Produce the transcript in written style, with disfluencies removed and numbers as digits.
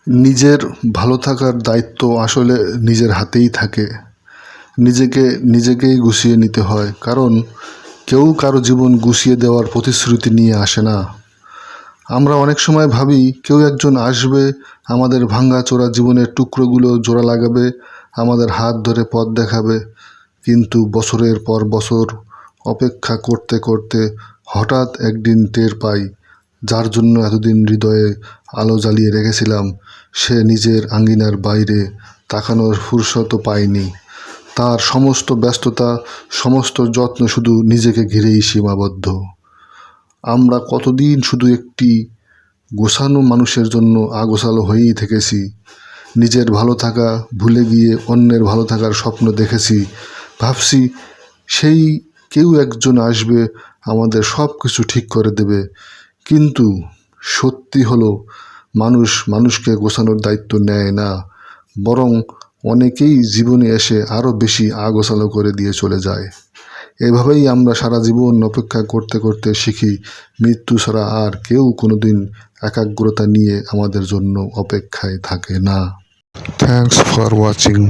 নিজের ভালো থাকার দায়িত্ব আসলে নিজের হাতেই থাকে। নিজেকেই গুছিয়ে নিতে হয়, কারণ কেউ কারো জীবন গুছিয়ে দেওয়ার প্রতিশ্রুতি নিয়ে আসে না। আমরা অনেক সময় ভাবি কেউ একজন আসবে, আমাদের ভাঙাচোরা জীবনের টুকরোগুলো জোড়া লাগাবে, আমাদের হাত ধরে পথ দেখাবে। কিন্তু বছরের পর বছর অপেক্ষা করতে করতে হঠাৎ একদিন টের পাই, যার জন্য এতদিন হৃদয়ে আলো জ্বালিয়ে রেখেছিলাম, সে নিজের আঙ্গিনার বাইরে তাকানোর ফুরসতও পায়নি। তার সমস্ত ব্যস্ততা, সমস্ত যত্ন শুধু নিজেকে ঘিরেই সীমাবদ্ধ। আমরা কতদিন শুধু একটি গোছানো মানুষের জন্য আগোছালো হয়েই থেকেছি। নিজের ভালো থাকা ভুলে গিয়ে অন্যের ভালো থাকার স্বপ্ন দেখেছি। ভাবছি সেই কেউ একজন আসবে, আমাদের সব কিছু ঠিক করে দেবে। কিন্তু সত্যি হলো, মানুষ মানুষকে গোছানোর দায়িত্ব নেয় না, বরং অনেকেই জীবনে এসে আরও বেশি আগোছালো করে দিয়ে চলে যায়। এভাবেই আমরা সারা জীবন অপেক্ষা করতে করতে শিখি, মৃত্যু ছাড়া আর কেউ কোনোদিন একাগ্রতা নিয়ে আমাদের জন্য অপেক্ষায় থাকে না। Thanks for watching.